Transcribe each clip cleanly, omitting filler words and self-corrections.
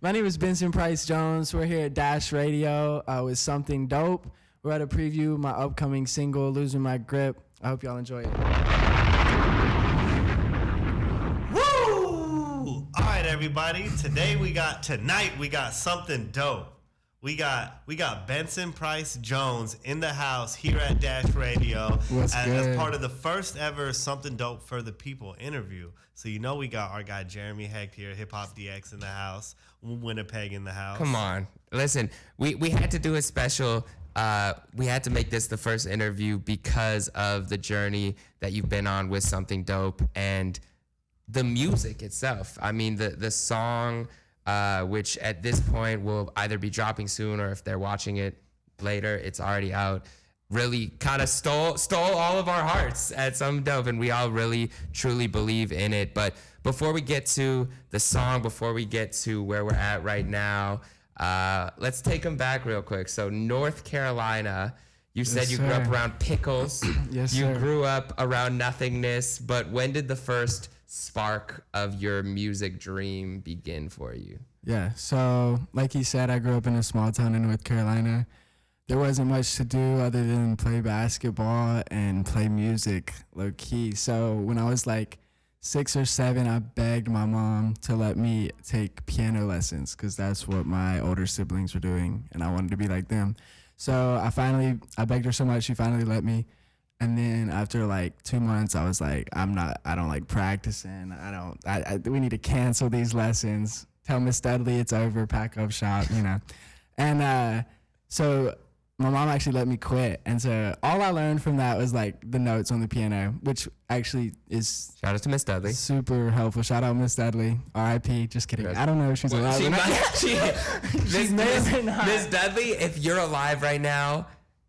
My name is Bensen Price Jones. We're here at Dash Radio with Something Dope. We're at a preview of my upcoming single, Losing My Grip. I hope y'all enjoy it. Woo! All right, everybody. Tonight we got something dope. We got Bensen Price Jones in the house here at Dash Radio as part of the first ever Something Dope for the People interview. So we got our guy Jeremy Hecht here, Hip Hop DX in the house, Winnipeg in the house. Come on, listen, we had to do a special. We had to make this the first interview because of the journey that you've been on with Something Dope and the music itself. I mean, the song. Which at this point will either be dropping soon or if they're watching it later, it's already out. Really kind of stole all of our hearts at Something Dope, and we all really truly believe in it. But before we get to the song, before we get to where we're at right now, let's take them back real quick. So North Carolina, you said you grew up around pickles. Yes, you sir. grew up around nothingness, but when did the first spark of your music dream begin for you? Yeah, so like he said, I grew up in a small town in North Carolina. There wasn't much to do other than play basketball and play music, low key. So when I was like 6 or 7, I begged my mom to let me take piano lessons because that's what my older siblings were doing, and I wanted to be like them. So I begged her so much, she finally let me. And then after like 2 months, I was like, I don't like practicing. We need to cancel these lessons. Tell Miss Dudley it's over, pack up shop, And so my mom actually let me quit. And so all I learned from that was like the notes on the piano, which actually is Shout out to Miss Dudley. super helpful. Shout out Miss Dudley, R.I.P. Just kidding. I don't know if she's alive. Miss Dudley, if you're alive right now,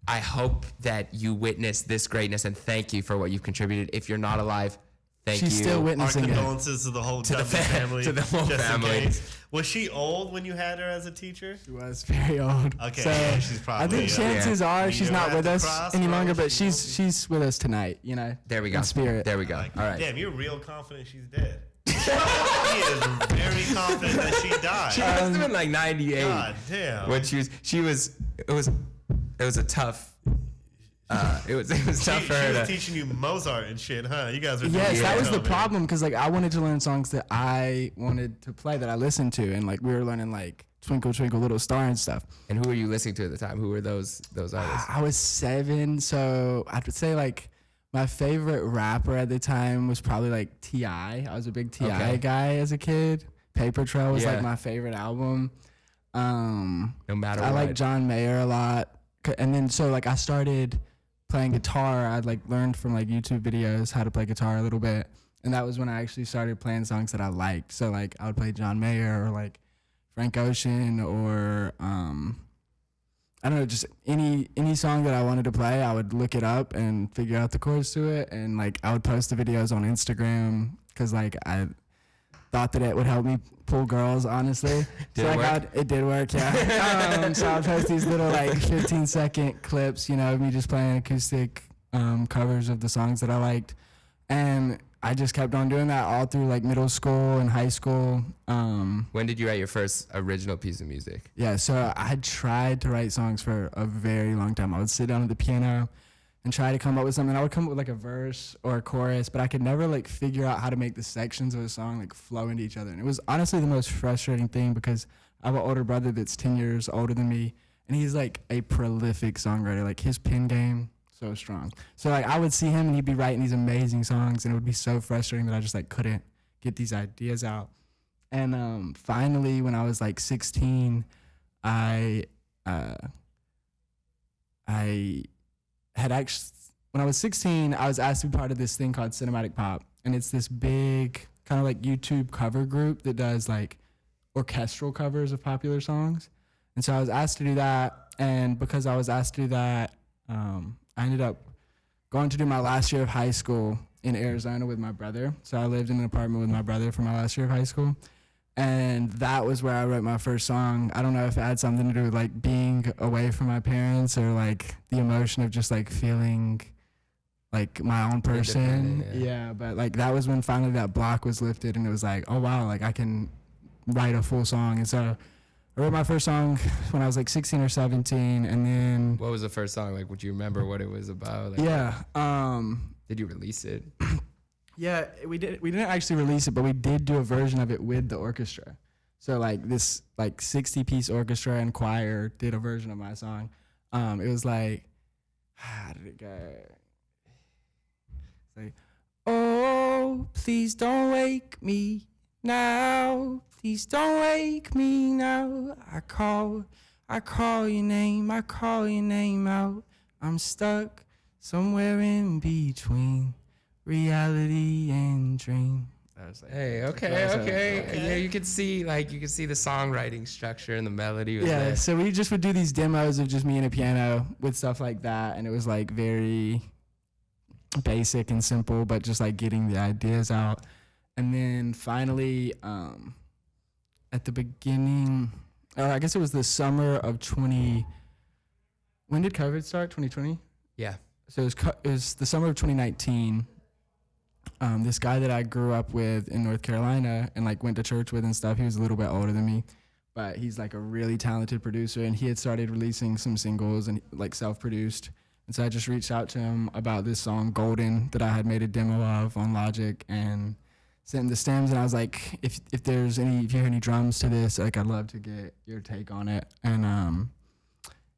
I hope that you witness this greatness and thank you for what you've contributed. If you're not alive, thank you. She's still witnessing Our condolences to the whole Dudley family. To the whole family. Was she old when you had her as a teacher? She was very old. Okay, so yeah, she's probably. I think chances are she's not with us any longer, but she's with us tonight. There we go. In spirit. There we go. Like, all right. Damn, you're real confident she's dead. He is very confident that she died. She must have been like 98. God damn. When it was a tough. It was tough for her. She was teaching you Mozart and shit, huh? You guys were doing Yes, that was the man. problem because like I wanted to learn songs that I wanted to play that I listened to, and like we were learning like Twinkle Twinkle Little Star and stuff. And who were you listening to at the time? Who were those artists? I was 7, so I would say like my favorite rapper at the time was probably like T.I. I was a big T.I. guy as a kid. Paper Trail was like my favorite album. No matter what. I like John Mayer a lot. And then so like I started playing guitar. I'd like learned from like YouTube videos how to play guitar a little bit, and that was when I actually started playing songs that I liked. So like I would play John Mayer or like Frank Ocean or I don't know, just any song that I wanted to play. I would look it up and figure out the chords to it, and like I would post the videos on Instagram because like I thought that it would help me pull girls, honestly. It did work, yeah. So I'd post these little like 15-second clips, of me just playing acoustic covers of the songs that I liked. And I just kept on doing that all through like middle school and high school. When did you write your first original piece of music? Yeah, so I had tried to write songs for a very long time. I would sit down at the piano and try to come up with something. I would come up with like a verse or a chorus, but I could never like figure out how to make the sections of a song like flow into each other. And it was honestly the most frustrating thing because I have an older brother that's 10 years older than me, and he's like a prolific songwriter. Like his pen game, so strong. So like I would see him and he'd be writing these amazing songs, and it would be so frustrating that I just like couldn't get these ideas out. And finally, when I was like 16, I when I was 16, I was asked to be part of this thing called Cinematic Pop, and it's this big kind of like YouTube cover group that does like orchestral covers of popular songs. And so I was asked to do that, and because I was asked to do that, I ended up going to do my last year of high school in Arizona with my brother. So I lived in an apartment with my brother for my last year of high school. And that was where I wrote my first song. I don't know if it had something to do with like being away from my parents or like the emotion of just like feeling like my own person. Yeah, but like that was when finally that block was lifted, and it was like, oh wow, like I can write a full song. And so I wrote my first song when I was like 16 or 17, and then What was the first song? Like, would you remember what it was about? Like, yeah. Did you release it? Yeah, we did. We didn't actually release it, but we did do a version of it with the orchestra. So like this like 60-piece orchestra and choir did a version of my song. It was like, how did it go? It's like, oh, please don't wake me now. Please don't wake me now. I call your name. I call your name out. I'm stuck somewhere in between reality and dream. Like, hey, okay. Yeah, you could see the songwriting structure and the melody. Was there. So we just would do these demos of just me and a piano with stuff like that, and it was like very basic and simple, but just like getting the ideas out. And then finally, at the beginning, or I guess it was the summer of when did COVID start? 2020? Yeah. So it was the summer of 2019. This guy that I grew up with in North Carolina and like went to church with and stuff, he was a little bit older than me, but he's like a really talented producer, and he had started releasing some singles and like self-produced. And so I just reached out to him about this song Golden that I had made a demo of on Logic, and sent him the stems, and I was like, if you hear any drums to this, like I'd love to get your take on it. And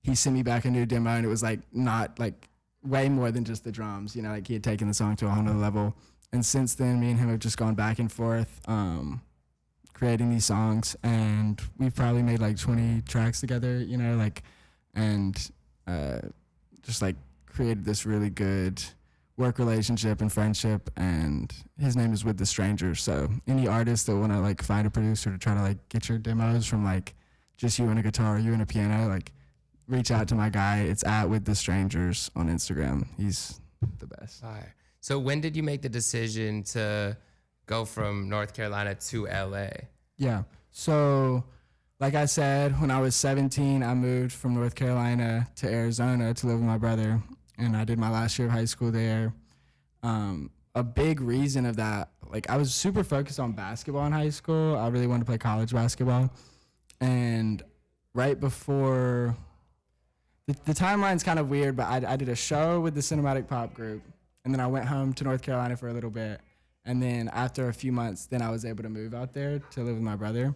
he sent me back a new demo, and it was like not like way more than just the drums, you know, like he had taken the song to a whole nother level. And since then, me and him have just gone back and forth creating these songs, and we've probably made like 20 tracks together, you know, like, and just like created this really good work relationship and friendship. And his name is With the Strangers. So any artists that want to like find a producer to try to like get your demos from like just you and a guitar, you and a piano, like reach out to my guy. It's at With the Strangers on Instagram. He's the best. All right. So when did you make the decision to go from North Carolina to LA? Yeah. So like I said, when I was 17, I moved from North Carolina to Arizona to live with my brother, and I did my last year of high school there. A big reason of that, like I was super focused on basketball in high school. I really wanted to play college basketball. And right before, the timeline's kind of weird, but I did a show with the Cinematic Pop group, and then I went home to North Carolina for a little bit. And then after a few months, then I was able to move out there to live with my brother.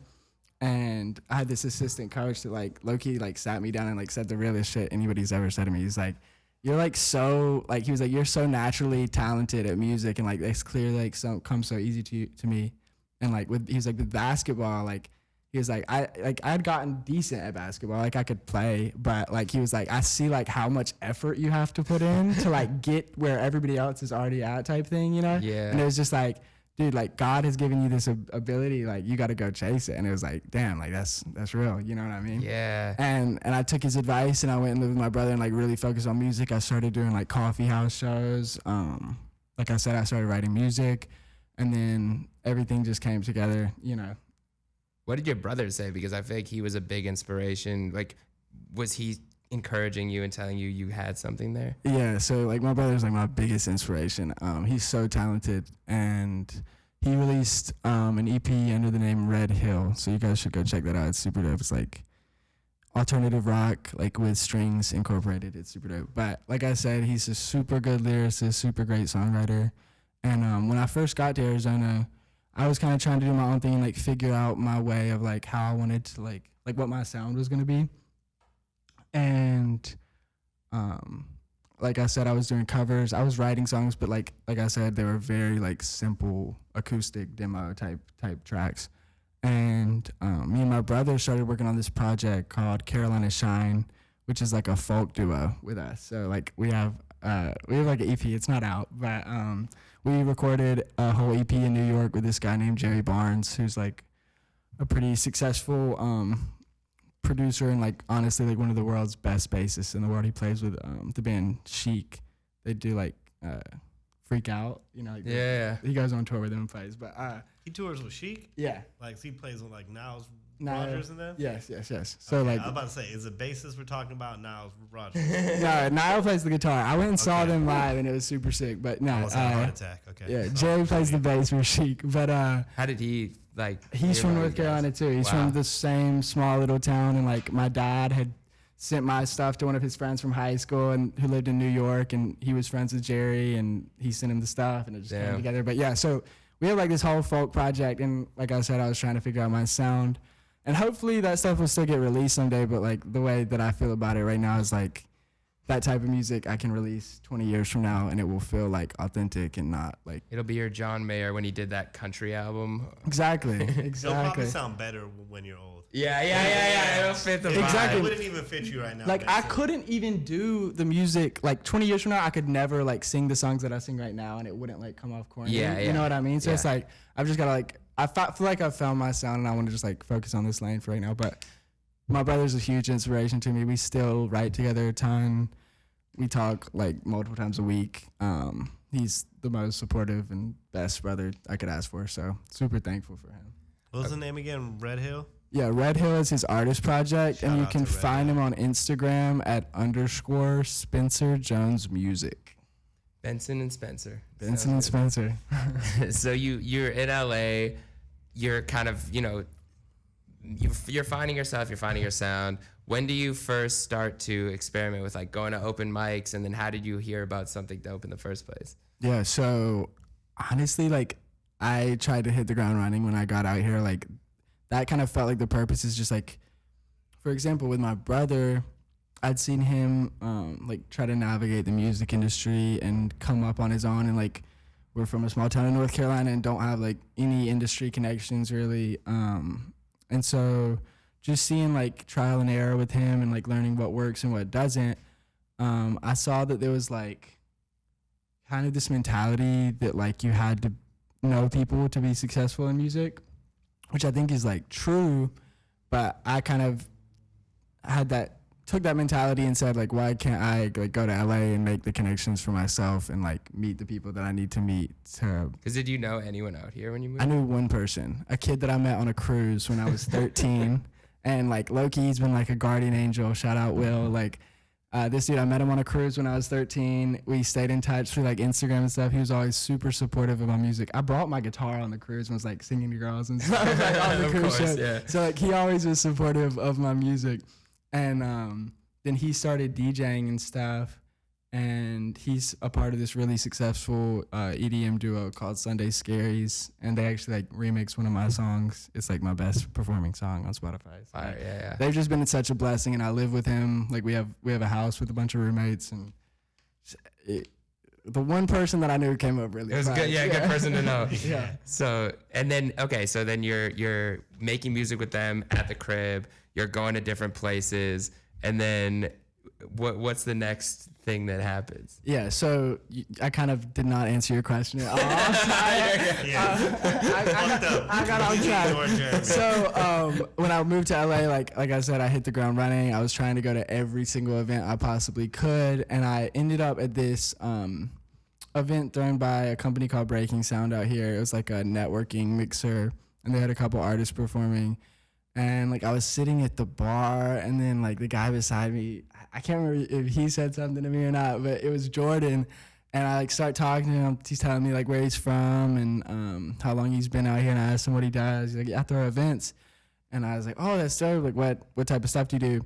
And I had this assistant coach that like low-key like sat me down and like said the realest shit anybody's ever said to me. He's like, you're like so, like he was like, you're so naturally talented at music, and like it's clearly like comes so easy to me. And like he was like with basketball, like he was like I'd gotten decent at basketball, like I could play, but like he was like, I see like how much effort you have to put in to like get where everybody else is already at type thing, you know? Yeah. And it was just like, dude, like God has given you this ability, like you got to go chase it. And it was like, damn, like that's real, you know what I mean? Yeah. And I took his advice, and I went and lived with my brother and like really focused on music. I started doing like coffee house shows. Like I said, I started writing music, and then everything just came together, you know. What did your brother say? Because I feel like he was a big inspiration. Like, was he encouraging you and telling you you had something there? Yeah, so like my brother's like my biggest inspiration. He's so talented, and he released an EP under the name Red Hill. So you guys should go check that out. It's super dope. It's like alternative rock, like with strings incorporated. It's super dope. But like I said, he's a super good lyricist, super great songwriter. And when I first got to Arizona, I was kind of trying to do my own thing and like figure out my way of like how I wanted to like what my sound was gonna be. And like I said, I was doing covers. I was writing songs, but like I said, they were very like simple acoustic demo type tracks. And me and my brother started working on this project called Carolina Shine, which is like a folk duo with us. So like we have like an EP. It's not out, but we recorded a whole EP in New York with this guy named Jerry Barnes, who's like a pretty successful producer and like honestly like one of the world's best bassists in the world. He plays with the band Chic. They do like Freak Out, you know. Like yeah. He goes on tour with them and plays, but he tours with Chic. Yeah. Like he plays with like Now's Rogers and them? Yes. So okay, like, I'm about to say, is the bassist we're talking about Niles Rogers? no, Niall plays the guitar. I went and saw them live, and it was super sick. But no, Almost had a heart attack. Okay. Yeah, Jerry plays the bass for Chic. But how did he like? he's from North Carolina too. He's from the same small little town, and like my dad had sent my stuff to one of his friends from high school and who lived in New York, and he was friends with Jerry, and he sent him the stuff, and it just came together. But yeah, so we had like this whole folk project, and like I said, I was trying to figure out my sound, and hopefully that stuff will still get released someday. But like the way that I feel about it right now is like that type of music I can release 20 years from now, and it will feel like authentic and not like. It'll be your John Mayer when he did that country album. Exactly. It'll probably sound better when you're old. Yeah. It'll fit the vibe. Exactly. It wouldn't even fit you right now. Like Benson. I couldn't even do the music like 20 years from now. I could never like sing the songs that I sing right now, and it wouldn't like come off corny. Yeah. You know what I mean? So it's like I've just gotta like feel like I've found my sound, and I want to just like focus on this lane for right now. But my brother's a huge inspiration to me. We still write together a ton. We talk like multiple times a week. He's the most supportive and best brother I could ask for. So super thankful for him. What was the name again? Red Hill? Yeah, Red Hill is his artist project, Shout and you out can to Red find Hill. him on Instagram at _Spencer Jones Music. Benson and Spencer. Benson and Spencer. So you're in LA. You're kind of you're finding yourself. You're finding your sound. When do you first start to experiment with like going to open mics, and then how did you hear about Something Dope in the first place? Yeah, so honestly, like I tried to hit the ground running when I got out here. Like that kind of felt like the purpose is just like, for example, with my brother, I'd seen him like try to navigate the music industry and come up on his own, and like we're from a small town in North Carolina and don't have like any industry connections really, and so just seeing like trial and error with him and like learning what works and what doesn't, I saw that there was like kind of this mentality that like you had to know people to be successful in music, which I think is like true, but I kind of took that mentality and said like, why can't I like go to LA and make the connections for myself and like meet the people that I need to meet to. Because did you know anyone out here when you moved? I knew one person, a kid that I met on a cruise when I was 13. And like low-key, he's been like a guardian angel. Shout out Will. Like this dude, I met him on a cruise when I was 13. We stayed in touch through like Instagram and stuff. He was always super supportive of my music. I brought my guitar on the cruise and was like singing to girls and stuff like, on the cruise ship. Yeah. So like he always was supportive of my music. And then he started DJing and stuff. And he's a part of this really successful EDM duo called Sunday Scaries, and they actually like remix one of my songs. It's like my best performing song on Spotify. So, Fire, yeah. they've just been such a blessing, and I live with him. Like we have a house with a bunch of roommates, and the one person that I knew came up really. It was fast. good, good person to know. Yeah. So then you're making music with them at the crib. You're going to different places, and then what's the next thing that happens? Yeah, so I kind of did not answer your question at all. I got on track. So when I moved to LA, like I said, I hit the ground running. I was trying to go to every single event I possibly could, and I ended up at this event thrown by a company called Breaking Sound out here. It was like a networking mixer, and they had a couple artists performing. And like I was sitting at the bar, and then like the guy beside me, I can't remember if he said something to me or not, but it was Jordan. And I like start talking to him. He's telling me like where he's from and how long he's been out here. And I asked him what he does. He's like, I throw events. And I was like, oh, that's dope. Like what type of stuff do you do?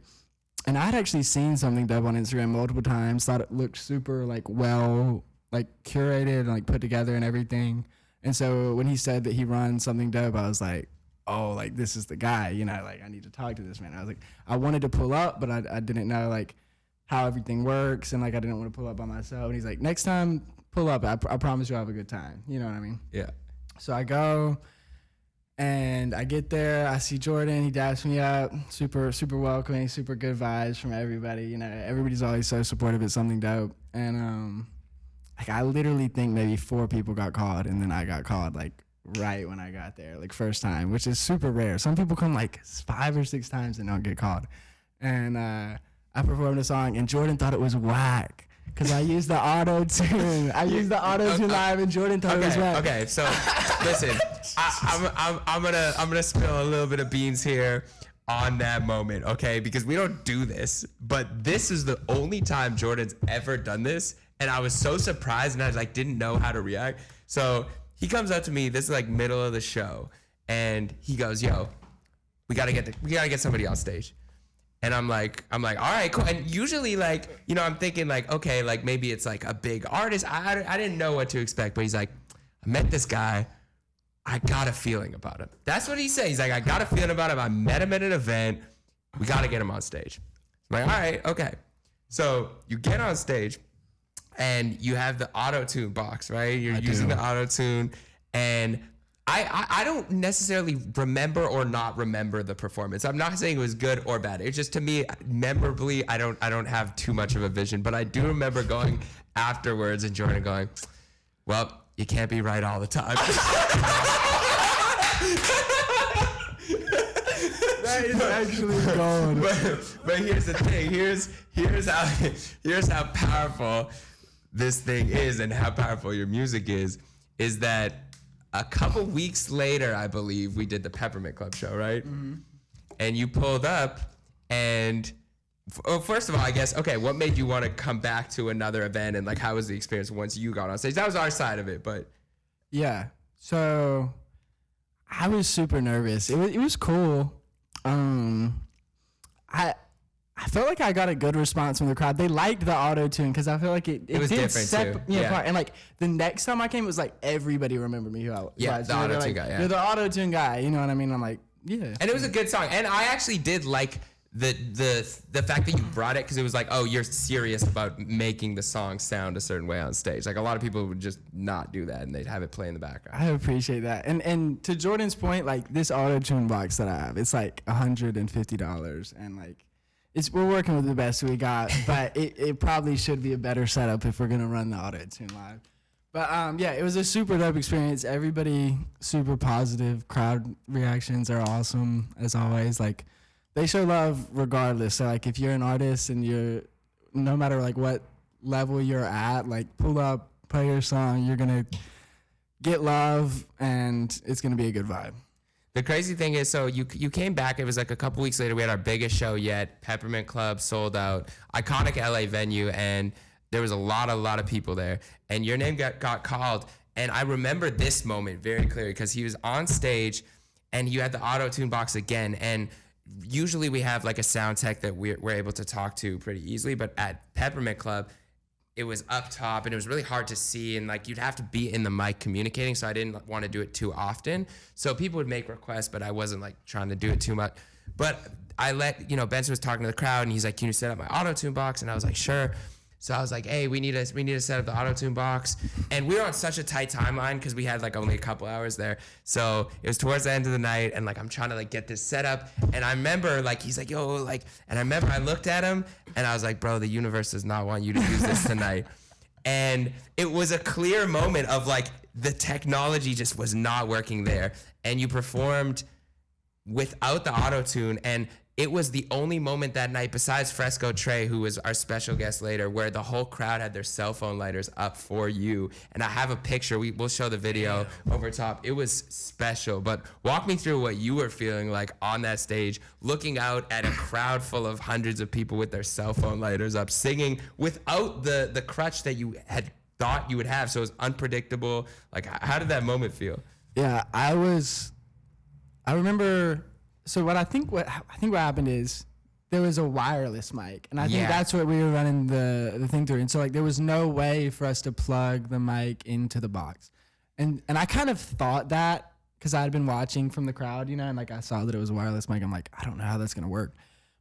And I'd actually seen Something Dope on Instagram multiple times. Thought it looked super like well like curated and like put together and everything. And so when he said that he runs Something Dope, I was like, oh, like this is the guy, you know, like I need to talk to this man. I was like, I wanted to pull up, but I didn't know like how everything works, and like I didn't want to pull up by myself. And he's like, next time pull up, I promise you'll have a good time. You know what I mean? Yeah. So I go and I get there, I see Jordan, he daps me up, super welcoming, super good vibes from everybody. You know, everybody's always so supportive at Something Dope. And like I literally think maybe 4 people got called, and then I got called like right when I got there, like first time, which is super rare. Some people come like 5 or 6 times and don't get called. And I performed a song, and Jordan thought it was whack. Because I use the auto tune. I use the auto tune live, and Jordan thought it was right. Okay, so listen, I'm gonna spill a little bit of beans here on that moment, okay? Because we don't do this, but this is the only time Jordan's ever done this, and I was so surprised, and I like didn't know how to react. So he comes up to me. This is like middle of the show, and he goes, "Yo, we gotta get somebody on stage." And I'm like, all right, cool. And usually, like, you know, I'm thinking like, okay, like maybe it's like a big artist. I didn't know what to expect, but he's like, I met this guy. I got a feeling about him. That's what he said. He's like, I got a feeling about him. I met him at an event. We got to get him on stage. I'm like, all right, okay. So you get on stage and you have the auto-tune box, right? You're using the auto-tune, and I don't necessarily remember or not remember the performance. I'm not saying it was good or bad. It's just, to me, memorably, I don't have too much of a vision, but I do remember going afterwards and Jordan going, well, you can't be right all the time. That is actually gold. But here's the thing. Here's how powerful this thing is, and how powerful your music is that a couple weeks later, I believe, we did the Peppermint Club show, right? Mm-hmm. And you pulled up, and first of all, I guess, okay, what made you want to come back to another event, and like, how was the experience once you got on stage? That was our side of it, but yeah. So I was super nervous. It was cool. I felt like I got a good response from the crowd. They liked the auto tune because I feel like it was did different separate too. me Yeah. apart. And like the next time I came, it was like everybody remembered me who I was. Yeah, the auto tune guy. Yeah. You're the auto tune guy. You know what I mean? I'm like, yeah. And it was a good song. And I actually did like the fact that you brought it, because it was like, oh, you're serious about making the song sound a certain way on stage. Like, a lot of people would just not do that, and they'd have it play in the background. I appreciate that. And to Jordan's point, like this auto tune box that I have, it's like $150, and like we're working with the best we got, but it probably should be a better setup if we're gonna run the auto tune live. But yeah, it was a super dope experience. Everybody super positive. Crowd reactions are awesome as always. Like, they show love regardless. So like, if you're an artist and you're, no matter like what level you're at, like pull up, play your song, you're gonna get love, and it's gonna be a good vibe. The crazy thing is, so you came back. It was like a couple weeks later. We had our biggest show yet. Peppermint Club sold out, iconic LA venue, and there was a lot of people there. And your name got called. And I remember this moment very clearly, because he was on stage, and you had the auto tune box again. And usually we have like a sound tech that we're able to talk to pretty easily, but at Peppermint Club, it was up top and it was really hard to see, and like you'd have to be in the mic communicating, so I didn't want to do it too often. So people would make requests, but I wasn't like trying to do it too much. But I let, Benson was talking to the crowd, and he's like, can you set up my auto-tune box? And I was like, sure. So I was like, hey, we need to set up the auto-tune box. And we were on such a tight timeline because we had like only a couple hours there. So it was towards the end of the night, and like I'm trying to like get this set up. And I remember like he's like, yo, like, and I remember I looked at him and I was like, bro, the universe does not want you to use this tonight. And it was a clear moment of like the technology just was not working there. And you performed without the auto-tune, and it was the only moment that night, besides Fresco Trey, who was our special guest later, where the whole crowd had their cell phone lighters up for you. And I have a picture. We'll show the video over top. It was special. But walk me through what you were feeling like on that stage, looking out at a crowd full of hundreds of people with their cell phone lighters up, singing without the crutch that you had thought you would have. So it was unpredictable. Like, how did that moment feel? Yeah, I remember. So what happened is there was a wireless mic, and I think that's what we were running the thing through. And so like there was no way for us to plug the mic into the box, and I kind of thought that because I had been watching from the crowd, and like I saw that it was a wireless mic. I'm like, I don't know how that's gonna work,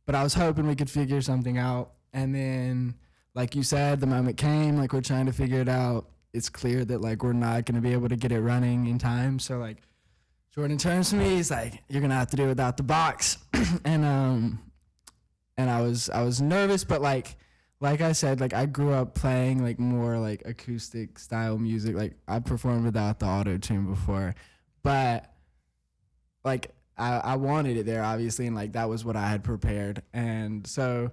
but I was hoping we could figure something out. And then, like you said, the moment came. Like, we're trying to figure it out. It's clear that like we're not gonna be able to get it running in time. So like, Jordan turns to me, he's like, you're gonna have to do it without the box. and I was nervous, but like I said, like I grew up playing like more like acoustic style music. Like I performed without the auto tune before, but like I wanted it there obviously, and like that was what I had prepared. And so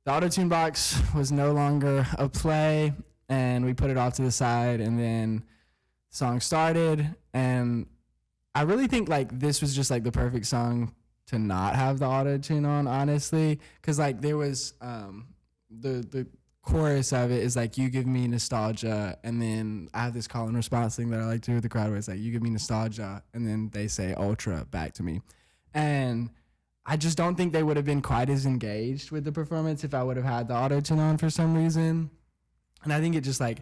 the auto-tune box was no longer a play, and we put it off to the side, and then the song started, and I really think like this was just like the perfect song to not have the auto-tune on, honestly, because like there was the chorus of it is like, you give me nostalgia, and then I have this call and response thing that I like to do with the crowd where it's like, you give me nostalgia, and then they say ultra back to me. And I just don't think they would have been quite as engaged with the performance if I would have had the auto-tune on for some reason. And I think it just like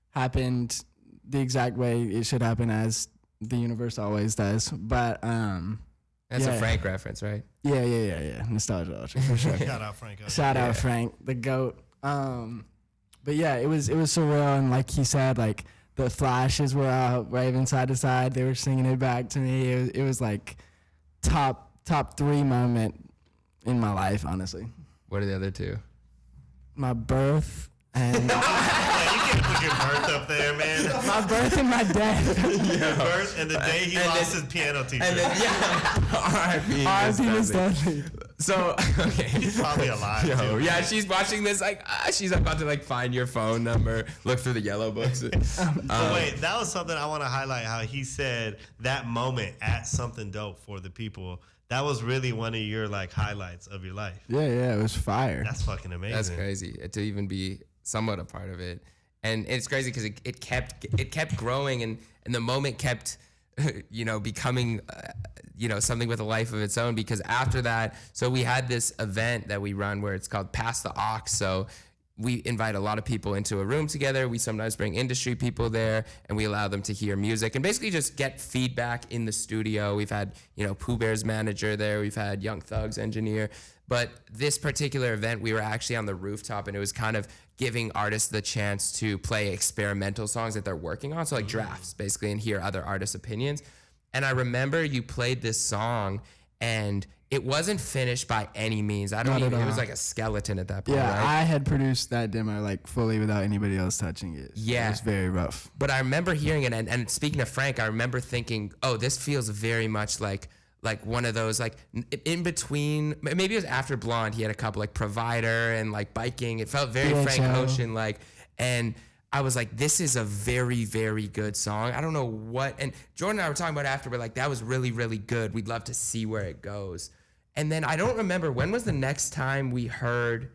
happened the exact way it should happen, as the universe always does. But that's a Frank reference, right? Yeah. Nostalgia ultra for sure. Shout out Frank. Shout out Frank, the GOAT. But yeah, it was surreal, and like he said, like the flashes were out waving side to side. They were singing it back to me. It was like top 3 moment in my life, honestly. What are the other 2? My birth and You can't put your birth up there, man. my birth and my death. Your birth and the day he lost his piano teacher. And then, R.I.P. Miss Dudley. So, okay. He's probably alive, Yo, too. yeah, she's watching this like, she's about to like find your phone number, look through the yellow books. But wait, that was something I want to highlight, how he said that moment at Something Dope for the people. That was really one of your like highlights of your life. Yeah, it was fire. That's fucking amazing. That's crazy to even be somewhat a part of it. And it's crazy because it kept growing, and the moment kept, becoming, something with a life of its own. Because after that, so we had this event that we run where it's called Pass the Aux. So we invite a lot of people into a room together. We sometimes bring industry people there, and we allow them to hear music and basically just get feedback in the studio. We've had, Pooh Bear's manager there. We've had Young Thug's engineer. But this particular event, we were actually on the rooftop, and it was kind of giving artists the chance to play experimental songs that they're working on. So like drafts, basically, and hear other artists' opinions. And I remember you played this song, and it wasn't finished by any means. It was like a skeleton at that point, yeah, right? I had produced that demo like fully without anybody else touching it. Yeah. It was very rough. But I remember hearing it, and speaking of Frank, I remember thinking, oh, this feels very much like one of those, like in between, maybe it was after Blonde, he had a couple like Provider and like Biking. It felt very Frank Ocean like, and I was like, this is a very, very good song. I don't know what, and Jordan and I were talking about it after, but like, that was really, really good. We'd love to see where it goes. And then I don't remember, when was the next time we heard,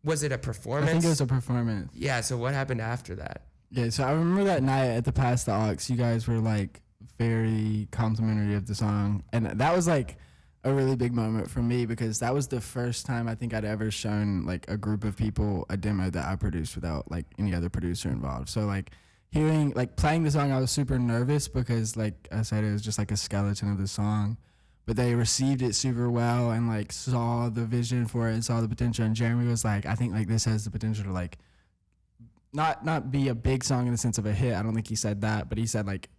was it a performance? I think it was a performance. Yeah, so what happened after that? Yeah, so I remember that night at the Pass the Aux, you guys were like very complimentary of the song. And that was like a really big moment for me, because that was the first time I think I'd ever shown like a group of people a demo that I produced without like any other producer involved. So like playing the song, I was super nervous because like I said, it was just like a skeleton of the song. But they received it super well and like saw the vision for it and saw the potential. And Jeremy was like, I think like this has the potential to like not be a big song in the sense of a hit. I don't think he said that, but he said like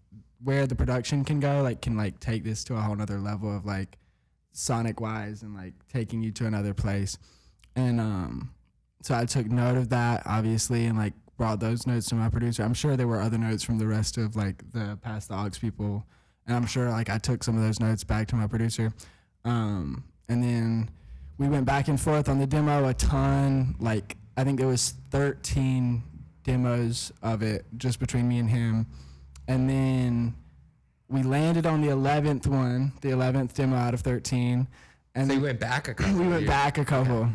where the production can go, like can like take this to a whole nother level of like sonic wise and like taking you to another place. And so I took note of that obviously and like brought those notes to my producer. I'm sure there were other notes from the rest of like the Pass the Aux people. And I'm sure like I took some of those notes back to my producer. And then we went back and forth on the demo a ton. Like I think there was 13 demos of it just between me and him. And then we landed on the 11th one, the 11th demo out of 13. And so you went back a couple. We went back a couple.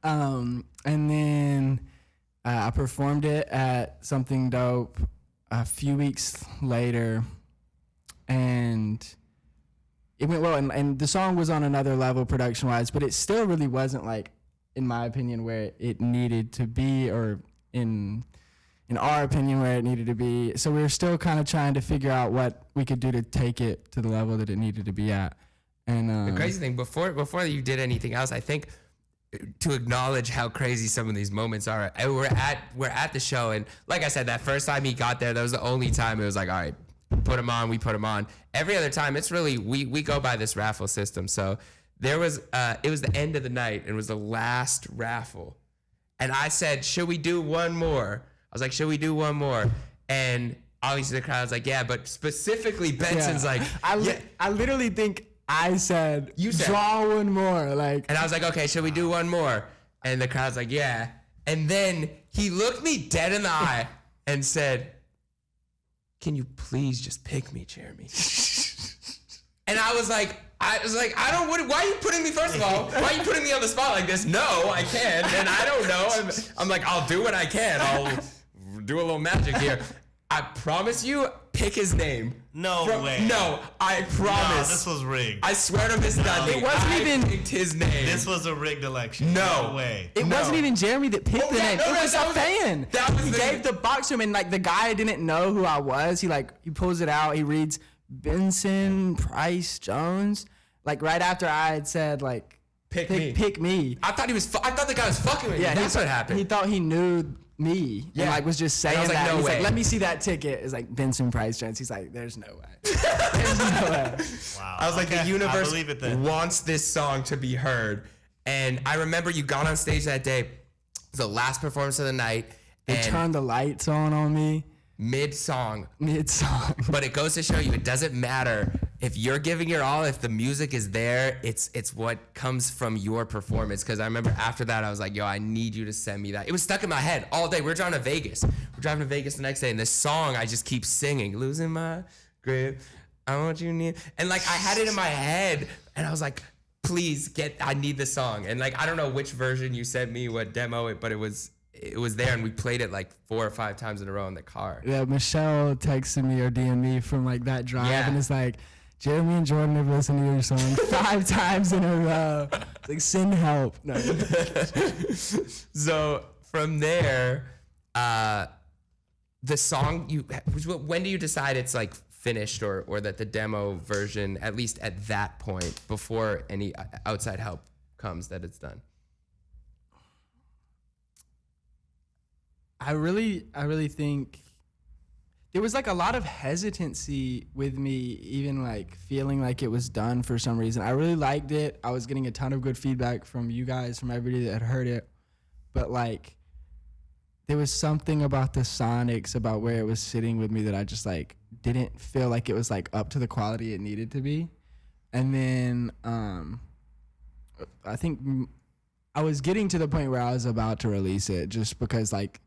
And then I performed it at Something Dope a few weeks later. And it went well, and the song was on another level production-wise, but it still really wasn't like, in my opinion, where it needed to be, or in our opinion, where it needed to be. So we were still kind of trying to figure out what we could do to take it to the level that it needed to be at. And the crazy thing, before you did anything else, I think to acknowledge how crazy some of these moments are. We're at the show, and like I said, that first time he got there, that was the only time it was like, all right, put him on, we put him on. Every other time, it's really, we go by this raffle system. So there was, it was the end of the night, and it was the last raffle. And I said, should we do one more? I was like, should we do one more? And obviously the crowd was like, yeah, but specifically Benson's like, I literally think I said, you said, draw one more. Like, and I was like, okay, should we do one more? And the crowd's like, yeah. And then he looked me dead in the eye and said, can you please just pick me, Jeremy? And I was like, why are you putting me, first of all, why are you putting me on the spot like this? No, I can't, and I don't know. I'm like, I'll do what I can. I'll do a little magic here. I promise you, pick his name. No way. No, I promise. No, this was rigged. I swear to Miss Dudley, it wasn't even picked his name. This was a rigged election. No way. It wasn't even Jeremy that picked the name. No, it was a fan. He gave the box to him, and like the guy didn't know who I was. He pulls it out. He reads Bensen Price Jones. Like right after I had said like pick me. I thought the guy was fucking with me. Yeah, that's what happened. He thought he knew me. Yeah. And like was just saying like, that. No He's way. like, let me see that ticket. It's like Benson Price Jones. He's like, there's no way. There's no way. Wow. I was like, the universe I believe it then. wants this song to be heard. And I remember you got on stage that day. It was the last performance of the night. They turned the lights on me. Mid-song. But it goes to show you, it doesn't matter if you're giving your all, if the music is there, it's what comes from your performance. Because I remember after that, I was like, yo, I need you to send me that. It was stuck in my head all day. We're driving to Vegas. the next day, and this song I just keep singing, losing my grip, I want you near. And like, I had it in my head, and I was like, please I need this song. And like, I don't know which version you sent me, what demo but it was there, and we played it like 4 or 5 times in a row in the car. Yeah, Michelle texted me or DM'd me from like that drive, and it's like, Jeremy and Jordan have listened to your song 5 times in a row. It's like, send help. No. So from there, the song when do you decide it's like finished or that the demo version, at least at that point, before any outside help comes, that it's done? I really think there was like a lot of hesitancy with me, even like feeling like it was done for some reason. I really liked it. I was getting a ton of good feedback from you guys, from everybody that had heard it. But like, there was something about the sonics, about where it was sitting with me, that I just like didn't feel like it was like up to the quality it needed to be. And then I think I was getting to the point where I was about to release it, just because like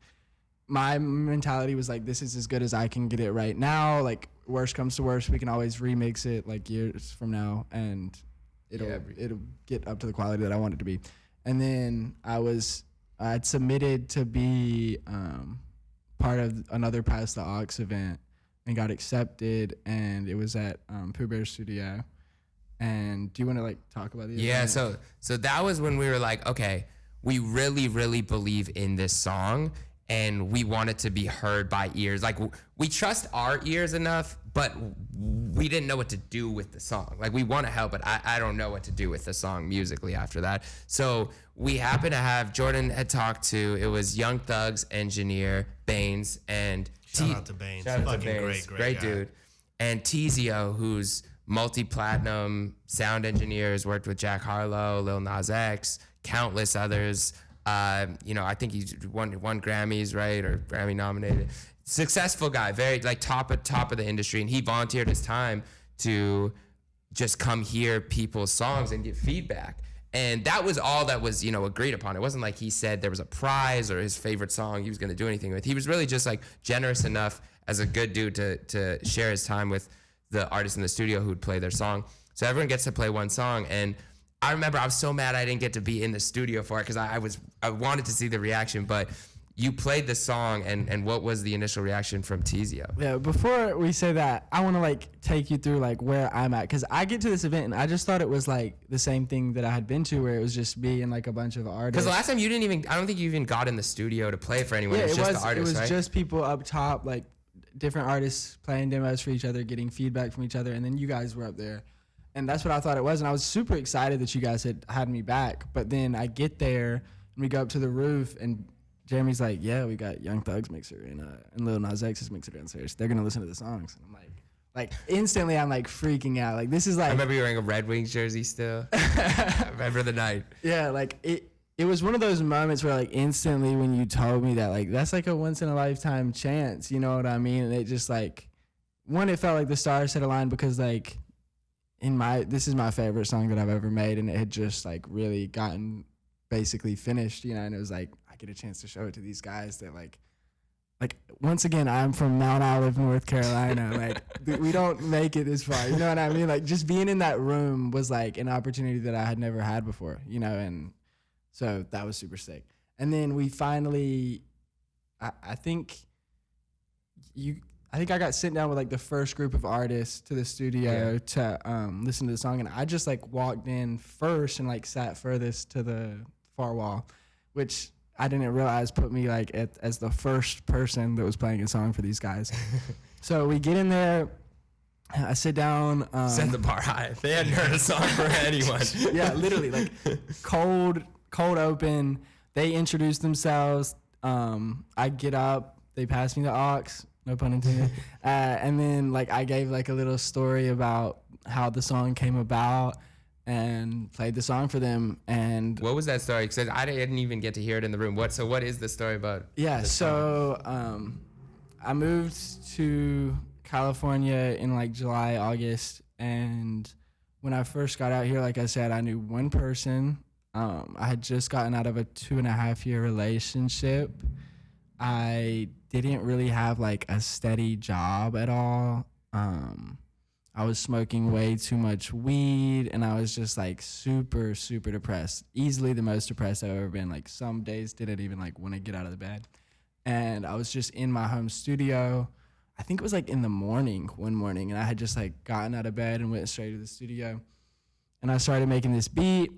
my mentality was like, this is as good as I can get it right now. Like, worst comes to worst, we can always remix it like years from now, and it'll get up to the quality that I want it to be. And then I'd submitted to be part of another Pass the Aux event and got accepted, and it was at Pooh Bear's studio. And do you want to like talk about the event? Yeah, so that was when we were like, okay, we really, really believe in this song, and we want it to be heard by ears. Like, we trust our ears enough, but we didn't know what to do with the song. Like, we want to help, but I don't know what to do with the song musically after that. So we happened to have, Jordan had talked to, it was Young Thug's engineer, Baines, and Shout out to Baines. Great dude. And Tizio, who's multi-platinum sound engineer, has worked with Jack Harlow, Lil Nas X, countless others. I think he's won Grammys, right, or Grammy nominated. Successful guy, very like top of the industry, and he volunteered his time to just come hear people's songs and get feedback. And that was all that was, agreed upon. It wasn't like he said there was a prize or his favorite song he was going to do anything with. He was really just like generous enough as a good dude to share his time with the artists in the studio who'd play their song. So everyone gets to play one song, and I remember I was so mad I didn't get to be in the studio for it, because I wanted to see the reaction. But you played the song, and what was the initial reaction from Tizio? Yeah, before we say that, I want to like take you through like where I'm at, because I get to this event and I just thought it was like the same thing that I had been to, where it was just me and like a bunch of artists. Because the last time I don't think you even got in the studio to play for anyone. Yeah, it was just the artists, it was right? just people up top, like different artists playing demos for each other, getting feedback from each other, and then you guys were up there. And that's what I thought it was. And I was super excited that you guys had me back. But then I get there and we go up to the roof, and Jeremy's like, yeah, we got Young Thug's mixer and Lil Nas X's mixer downstairs. They're going to listen to the songs. And I'm like instantly I'm like freaking out. Like, this is like. I remember you wearing a Red Wings jersey still. I remember the night. Yeah, like it was one of those moments where like instantly when you told me that, like, that's like a once in a lifetime chance. You know what I mean? And it just like, it felt like the stars had aligned, because like, this is my favorite song that I've ever made, and it had just like really gotten basically finished, you know, and it was like I get a chance to show it to these guys that like once again, I'm from Mount Olive, North Carolina. Like we don't make it this far, you know what I mean? Like just being in that room was like an opportunity that I had never had before, you know, and so that was super sick. And then we finally, I think I got sent down with like the first group of artists to the studio to listen to the song, and I just like walked in first and like sat furthest to the far wall, which I didn't realize put me like as the first person that was playing a song for these guys. So we get in there, I sit down. Set the bar high. They hadn't heard a song for anyone. Yeah, literally like cold open. They introduce themselves. I get up, they pass me the aux, no pun intended. And then like I gave like a little story about how the song came about and played the song for them. And what was that story? Because I didn't even get to hear it in the room. What is the story about? Yeah, so I moved to California in like July, August, and when I first got out here, like I said, I knew one person. I had just gotten out of a 2.5-year relationship. I didn't really have like a steady job at all. I was smoking way too much weed, and I was just like super, super depressed. Easily the most depressed I've ever been. Like some days didn't even like want to get out of the bed. And I was just in my home studio. I think it was like in the morning, one morning, and I had just like gotten out of bed and went straight to the studio. And I started making this beat,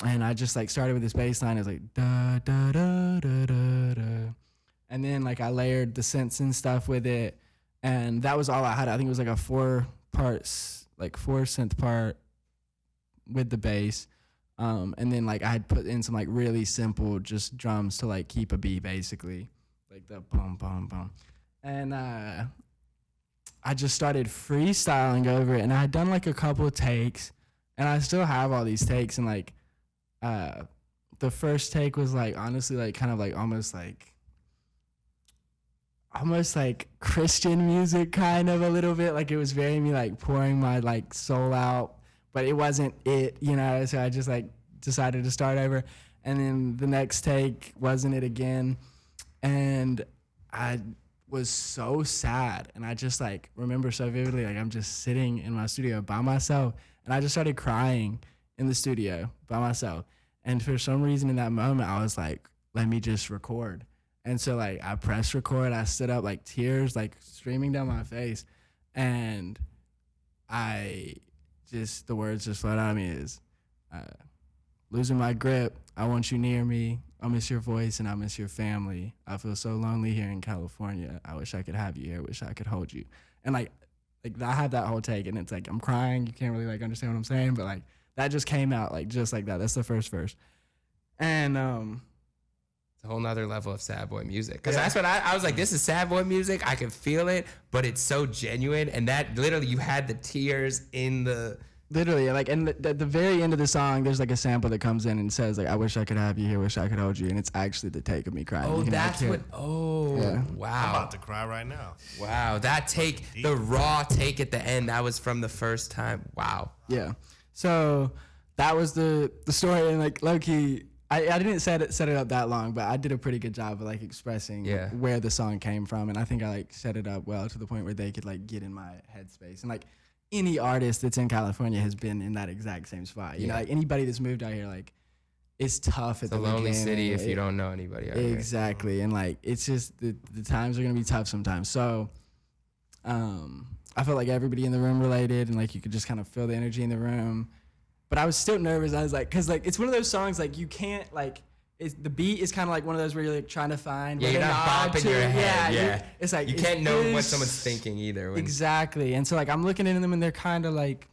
and I just like started with this bass line. It was like da da da da da da. And then like I layered the synths and stuff with it, and that was all I had. I think it was like a 4 synth part with the bass. And then like I had put in some like really simple just drums to like keep a beat, basically. Like the boom, boom, boom. And I just started freestyling over it, and I had done like a couple of takes, and I still have all these takes. And like the first take was like honestly like kind of like almost like Christian music, kind of a little bit. Like it was very me like pouring my like soul out, but it wasn't it, you know. So I just like decided to start over, and then the next take wasn't it again, and I was so sad. And I just like remember so vividly, like I'm just sitting in my studio by myself, and I just started crying in the studio by myself. And for some reason in that moment, I was like, let me just record. And so like I pressed record, I stood up, like tears like streaming down my face, and the words just flowed out of me is, losing my grip, I want you near me, I miss your voice and I miss your family. I feel so lonely here in California. I wish I could have you here, wish I could hold you. And like I have that whole take, and it's like I'm crying, you can't really like understand what I'm saying, but like that just came out like just like that. That's the first verse. And a whole nother level of sad boy music, because that's what I was like, this is sad boy music, I can feel it, but it's so genuine. And that literally, you had the tears in the literally like, and at the very end of the song there's like a sample that comes in and says like, I wish I could have you here, wish I could hold you, and it's actually the take of me crying. Oh, that's what. Oh, yeah. Wow, I'm about to cry right now. Wow, that take, the raw take at the end, that was from the first time. Wow. Yeah, so that was the story. And like low-key, I didn't set it up that long, but I did a pretty good job of like expressing where the song came from, and I think I like set it up well to the point where they could like get in my headspace. And like any artist that's in California has been in that exact same spot. You know, like anybody that's moved out here, like it's tough at the beginning. It's a lonely city if you don't know anybody out here. Exactly, and like it's just the times are gonna be tough sometimes. So I felt like everybody in the room related, and like you could just kind of feel the energy in the room. But I was still nervous. I was like, because like it's one of those songs like you can't like, the beat is kind of like one of those where you're like trying to find. Yeah, you're not bopping your head. Yeah, it's like you can't know what someone's thinking either. Exactly. And so like I'm looking into them, and they're kind of like,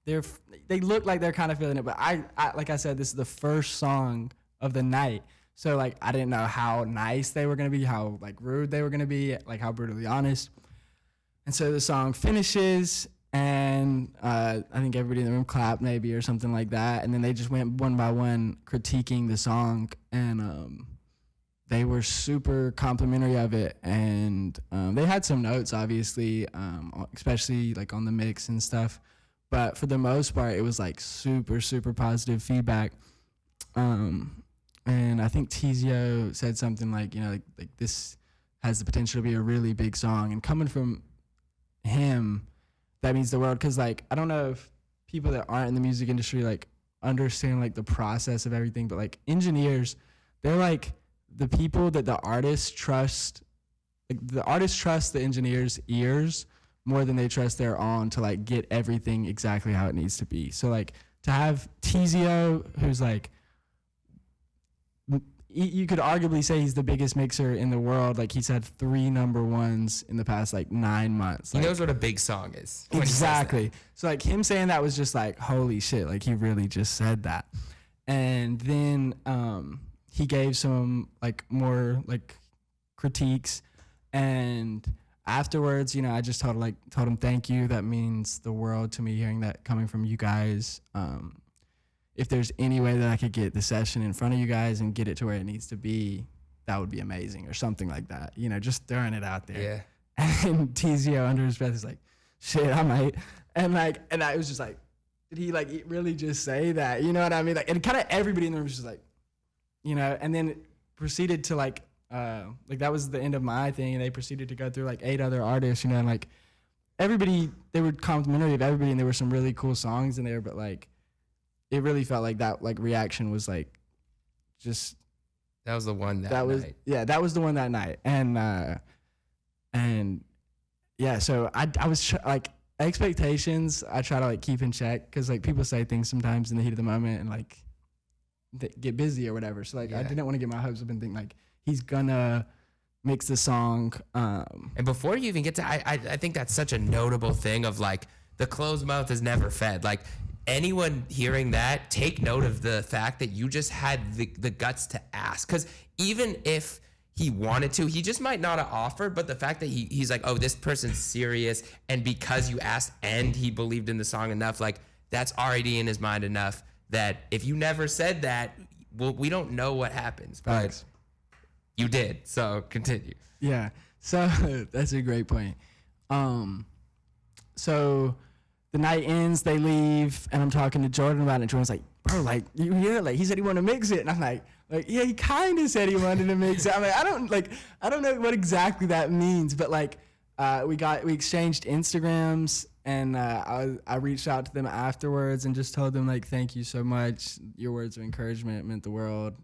they look like they're kind of feeling it. But I like I said, this is the first song of the night, so like I didn't know how nice they were gonna be, how like rude they were gonna be, like how brutally honest. And so the song finishes, and I think everybody in the room clapped maybe or something like that. And then they just went one by one critiquing the song, and they were super complimentary of it. And they had some notes, obviously, especially like on the mix and stuff. But for the most part, it was like super, super positive feedback. And and I think Tizio said something like, you know, like this has the potential to be a really big song, and coming from him, that means the world. Because like, I don't know if people that aren't in the music industry like understand like the process of everything, but like engineers, they're like the people that the artists trust. Like the artists trust the engineers' ears more than they trust their own to like get everything exactly how it needs to be. So like to have Tizio, who's like, you could arguably say he's the biggest mixer in the world. Like he's had 3 number ones in the past like 9 months. He like, knows what a big song is. Exactly. So like him saying that was just like, holy shit, like he really just said that. And then he gave some like more like critiques, and afterwards, you know, I just told him thank you. That means the world to me hearing that coming from you guys. If there's any way that I could get the session in front of you guys and get it to where it needs to be, that would be amazing, or something like that. You know, just throwing it out there. Yeah. And Tizio under his breath is like, shit, I might. And I was just like, did he like really just say that? You know what I mean? Like, and kind of everybody in the room was just like, you know, and then proceeded to like that was the end of my thing, and they proceeded to go through like 8 other artists, you know, and like everybody, they were complimentary of everybody, and there were some really cool songs in there, but like it really felt like that like reaction was like just that was the one that night. Yeah, that was the one that night. And yeah, so I was like, expectations I try to like keep in check, because like people say things sometimes in the heat of the moment and like they get busy or whatever. So like I didn't want to get my hopes up and think like he's gonna mix the song. And before you even get to, I think that's such a notable thing of like the closed mouth is never fed. Like anyone hearing that, take note of the fact that you just had the guts to ask. Because even if he wanted to, he just might not have offered, but the fact that he's like, oh, this person's serious, and because you asked and he believed in the song enough, like that's already in his mind enough that if you never said that, well, we don't know what happens. Facts. But you did, so continue. Yeah, so that's a great point. So the night ends, they leave, and I'm talking to Jordan about it, and Jordan's like, bro, like, you hear it? Like, he said he wanted to mix it. And I'm like, yeah, he kind of said he wanted to mix it. I'm like, I don't know what exactly that means, but like, we exchanged Instagrams, and I reached out to them afterwards and just told them like, thank you so much. Your words of encouragement meant the world.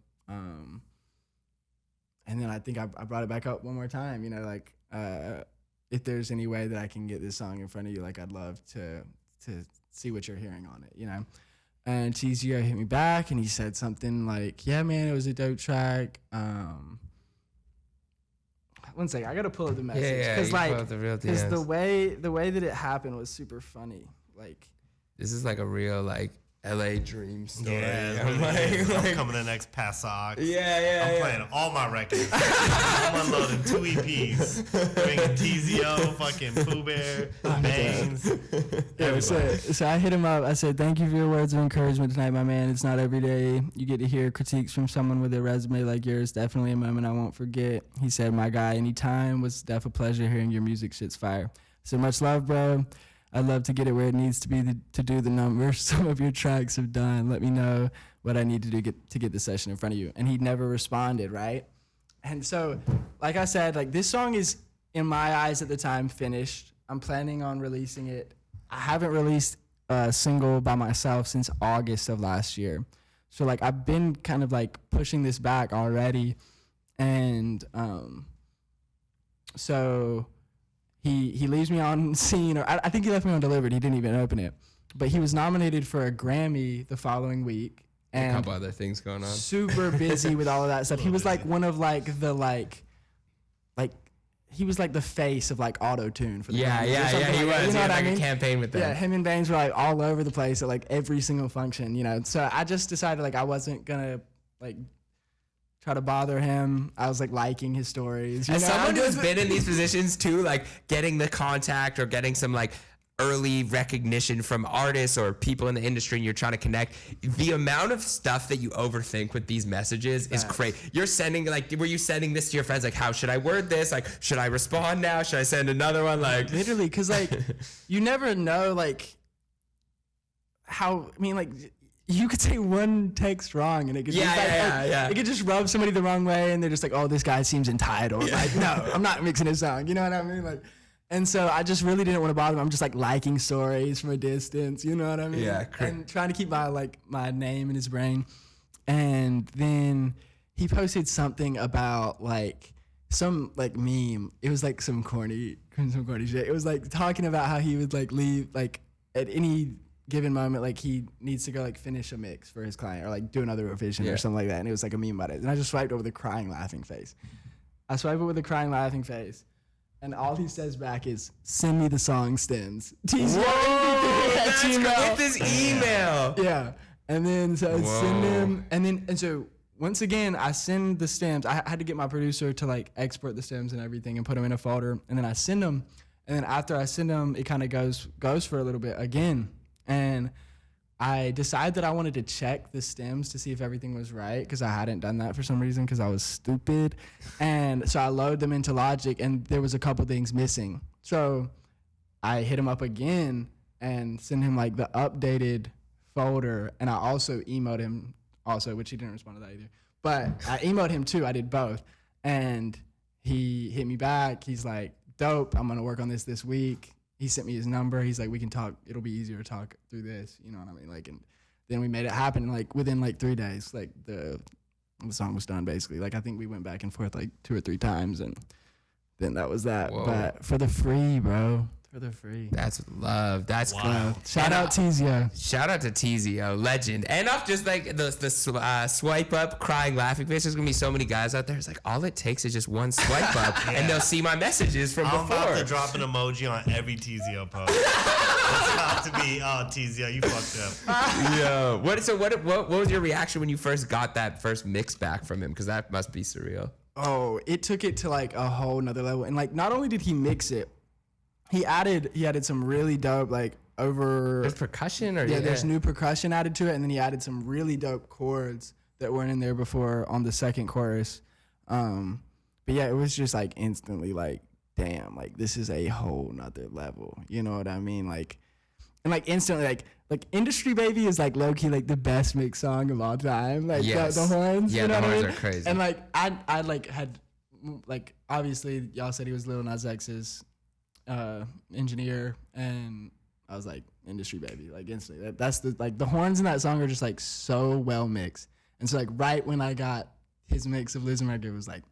And then I think I brought it back up one more time, you know, like, if there's any way that I can get this song in front of you, like I'd love to see what you're hearing on it, you know? And Tizio hit me back, and he said something like, yeah, man, it was a dope track. One second, I gotta pull up the message. Cause like, the way that it happened was super funny. Like, this is like a real like LA dream story. Yeah, I'm coming to the next Passock. Yeah. I'm playing all my records. I'm unloading 2 EPs. Bringing Tizio, fucking Pooh Bear, Baines. Yeah, so I hit him up. I said, thank you for your words of encouragement tonight, my man. It's not every day you get to hear critiques from someone with a resume like yours. Definitely a moment I won't forget. He said, my guy, anytime. Was def a pleasure hearing your music. Shit's fire. So much love, bro. I'd love to get it where it needs to be to do the numbers some of your tracks have done. Let me know what I need to do to get the session in front of you. And he never responded, right? And so, like I said, like this song is, in my eyes at the time, finished. I'm planning on releasing it. I haven't released a single by myself since August of last year. So like I've been kind of like pushing this back already. And so he leaves me on scene, or I think he left me on delivered. He didn't even open it. But he was nominated for a Grammy the following week. And a couple other things going on. Super busy with all of that stuff. He was like one of like the he was like the face of like auto-tune for the Yeah, he was. You know He had what I like mean? a campaign with them. Yeah, him and Baines were like all over the place at like every single function, you know. So I just decided like I wasn't gonna like try to bother him. I was like liking his stories. As someone who's been in these positions too, like getting the contact or getting some like early recognition from artists or people in the industry, and you're trying to connect, the amount of stuff that you overthink with these messages is crazy. You're sending like, were you sending this to your friends? Like, how should I word this? Like, should I respond now? Should I send another one? Like, literally, because like you never know like how, I mean, like you could say one text wrong and it could it could just rub somebody the wrong way and they're just like, oh, this guy seems entitled. Like, no, I'm not mixing his song. You know what I mean? Like, and so I just really didn't want to bother him. I'm just like liking stories from a distance. You know what I mean? Yeah. And trying to keep my name in his brain. And then he posted something about like some like meme. It was like some corny shit. It was like talking about how he would like leave like at any given moment, like he needs to go like finish a mix for his client or like do another revision or something like that. And it was like a meme about it. And I just swiped over the crying laughing face. I swipe it with a crying laughing face. And all he says back is, send me the song stems. Whoa, that's with his email. Yeah. And then so I send him, and so once again, I send the stems. I had to get my producer to like export the stems and everything and put them in a folder. And then I send them. And then after I send them, it kind of goes for a little bit again. And I decided that I wanted to check the stems to see if everything was right because I hadn't done that for some reason because I was stupid. And so I load them into Logic and there was a couple things missing. So I hit him up again and send him like the updated folder. And I also emailed him also, which he didn't respond to that either. But I emailed him too. I did both. And he hit me back. He's like, dope, I'm going to work on this week. He sent me his number. He's like, we can talk. It'll be easier to talk through this. You know what I mean? Like, and then we made it happen. Like within like 3 days, like the song was done basically. Like I think we went back and forth like 2 or 3 times, and then that was that. Whoa. But for the free, bro. For the free. That's love. That's love. Shout out Tizio. Shout out to Tizio, legend. And off just like the swipe up, crying, laughing face. There's gonna be so many guys out there. It's like all it takes is just one swipe up, and they'll see my messages from before. I'm about to drop an emoji on every Tizio post. It's about to be, oh Tizio, you fucked up. Yo, what was your reaction when you first got that first mix back from him? Because that must be surreal. Oh, it took it to like a whole nother level. And like, not only did he mix it, he added some really dope like over. There's percussion, or there's new percussion added to it, and then he added some really dope chords that weren't in there before on the second chorus. But yeah, it was just like instantly like, damn, like this is a whole nother level. You know what I mean? Like, and like instantly like Industry Baby is like low key like the best mix song of all time. Like the horns. Yeah, you know the horns are crazy. And like I like had like obviously y'all said he was Lil Nas X's engineer, and I was like, Industry Baby, like instantly. That's the like the horns in that song are just like so well mixed. And so like right when I got his mix of Liz and Record, it was like,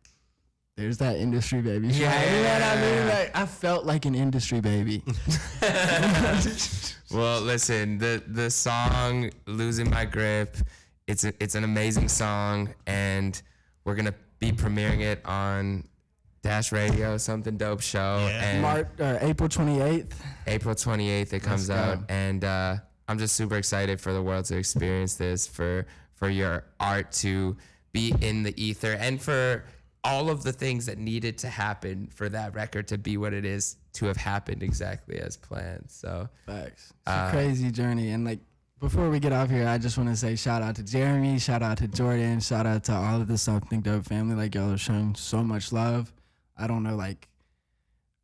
there's that Industry Baby. Yeah. You know what I mean? Like I felt like an Industry Baby. Well, listen, the song "Losing My Grip," it's an amazing song, and we're gonna be premiering it on Dash Radio, Something Dope Show. Yeah. And April 28th. April 28th it comes out, and I'm just super excited for the world to experience this, for your art to be in the ether, and for all of the things that needed to happen for that record to be what it is, to have happened exactly as planned. So facts. It's a crazy journey. And like, before we get off here, I just want to say shout out to Jeremy, shout out to Jordan, shout out to all of the Something Dope family. Like, y'all have shown so much love. I don't know, like,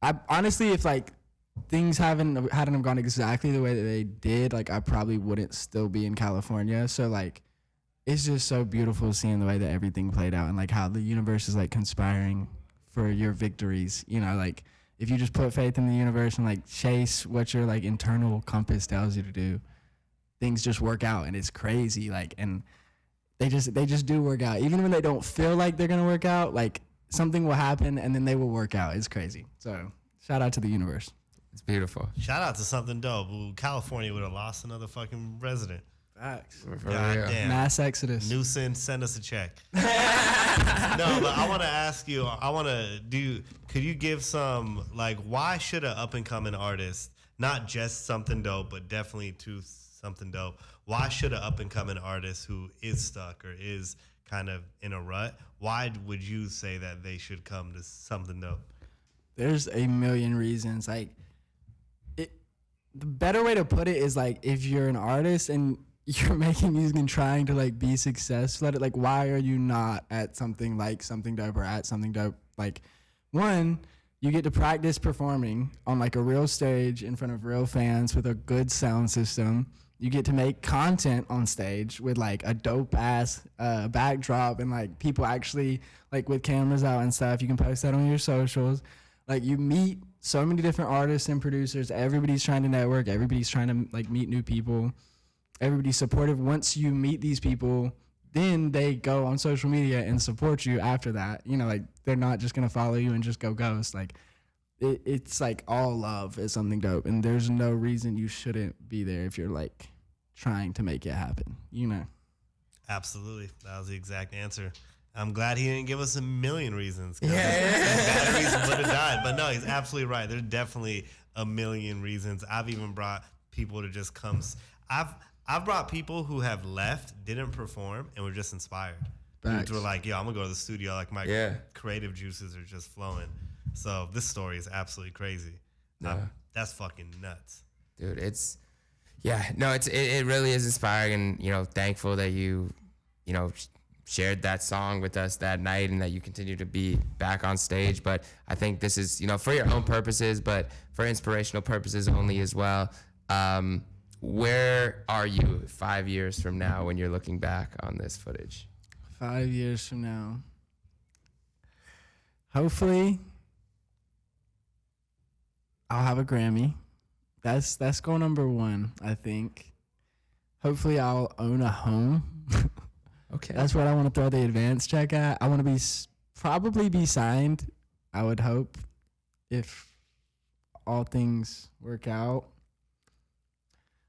I honestly, if like things hadn't gone exactly the way that they did, like I probably wouldn't still be in California. So like, it's just so beautiful seeing the way that everything played out, and like how the universe is like conspiring for your victories. You know, like if you just put faith in the universe and like chase what your like internal compass tells you to do, things just work out, and it's crazy. Like, and they just do work out, even when they don't feel like they're gonna work out. Like, something will happen and then they will work out. It's crazy. So shout out to the universe. It's beautiful. Shout out to Something Dope. Ooh, California would have lost another fucking resident. Facts. God damn. Mass exodus. Newsom, send us a check. No, but I want to ask you, could you give some, like, why should an up and coming artist, not just Something Dope, but definitely to Something Dope, why should an up and coming artist who is stuck or is kind of in a rut, why would you say that they should come to Something Dope? There's a million reasons. Like, the better way to put it is like, if you're an artist and you're making music and trying to like be successful at it, like why are you not at something like Something Dope or at Something Dope? Like, one, you get to practice performing on like a real stage in front of real fans with a good sound system. You get to make content on stage with like a dope ass backdrop and like people actually like with cameras out and stuff. You can post that on your socials. Like you meet so many different artists and producers. Everybody's trying to network. Everybody's trying to like meet new people. Everybody's supportive. Once you meet these people, then they go on social media and support you after that. You know, like they're not just gonna follow you and just go ghost. Like it's like all love is something dope, and there's no reason you shouldn't be there if you're like trying to make it happen, you know. Absolutely. That was the exact answer. I'm glad he didn't give us a million reasons. Yeah. That reason would have died. But no, he's absolutely right. There's definitely a million reasons. I've even brought people to just come. I've brought people who have left, didn't perform, and were just inspired. Who were like, yo, I'm going to go to the studio. Like my creative juices are just flowing. So this story is absolutely crazy. That's fucking nuts. Dude, it really is inspiring, and, you know, thankful that you shared that song with us that night and that you continue to be back on stage. But I think this is, you know, for your own purposes, but for inspirational purposes only as well. Where are you 5 years from now when you're looking back on this footage? 5 years from now. Hopefully, I'll have a Grammy. That's goal number one, I think. Hopefully, I'll own a home. Okay. That's what I want to throw the advance check at. I want to probably be signed, I would hope, if all things work out.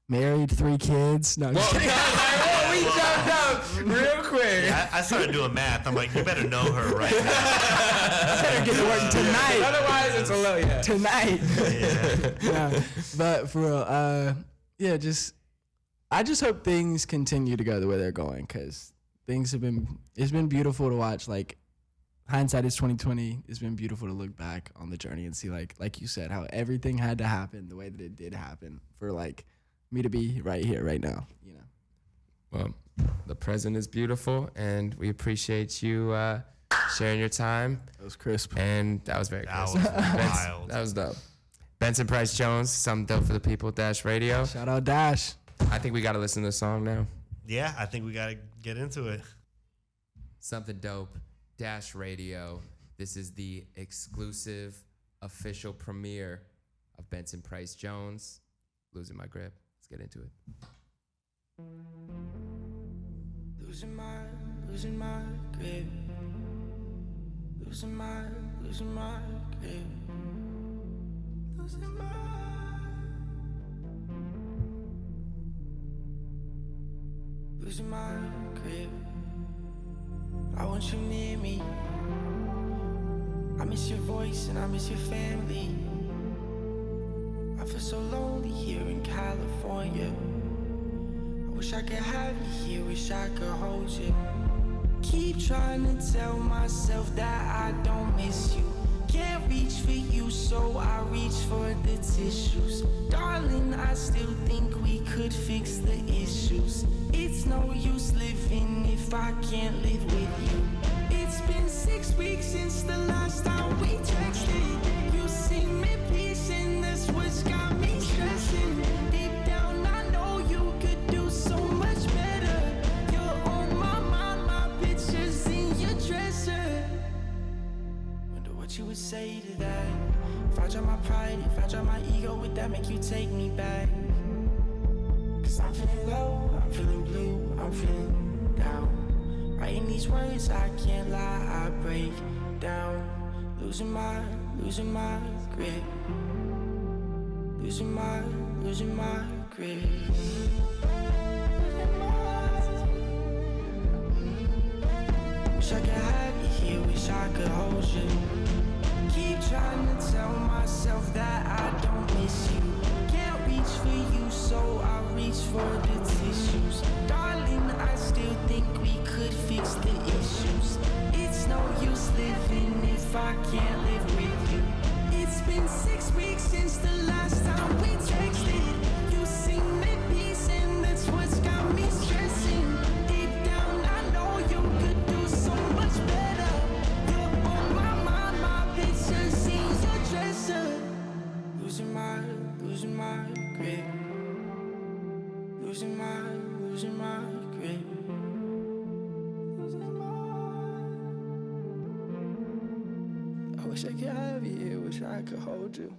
Married, 3 kids. No, We jumped up real quick. Yeah, I started doing math. I'm like, you better know her right now. better get to work tonight. Otherwise, it's a little, Tonight. Yeah. But for real, I just hope things continue to go the way they're going, because it's been beautiful to watch. Like, hindsight is 2020. It's been beautiful to look back on the journey and see, like you said, how everything had to happen the way that it did happen for like me to be right here, right now, you know. Well, the present is beautiful, and we appreciate you sharing your time. That was crisp. And that was very crisp. That was wild. That was dope. Bensen Price Jones, something dope for the people, Dash Radio. Shout out Dash. I think we got to listen to the song now. Yeah, I think we got to get into it. Something dope, Dash Radio. This is the exclusive official premiere of Bensen Price Jones. Losing my grip. Let's get into it. Losing my grip. Losing my grip. Losing my grip. I want you near me. I miss your voice and I miss your family. I feel so lonely here in California. I wish I could have you here, wish I could hold you. Keep trying to tell myself that I don't miss you. Can't reach for you, so I reach for the tissues. Darling, I still think we could fix the issues. It's no use living if I can't live with you. It's been 6 weeks since the last time we texted. You seem at peace and that's what's got me stressing. Deep down I know you could do so much better. You're on my mind, my pictures in your dresser. Wonder what you would say to that. If I drop my pride, if I drop my ego, would that make you take me back? Cause I'm feeling low, I'm feeling blue, I'm feeling down. Writing these words, I can't lie, I break down. Losing my grip. Losing my grip. Wish I could have you here, wish I could hold you. Keep trying to tell myself that I don't miss you. Can't reach for you, so I reach for the tissues. Darling, I still think we could fix the issues. It's no use living if I can't live with you. It's been 6 weeks since the last time we texted. You seem at peace and that's what's got me stressing. Deep down I know you could do so much better. You're on my mind, my pictures in your dresser. Losing my grip. Losing wish I could hold you.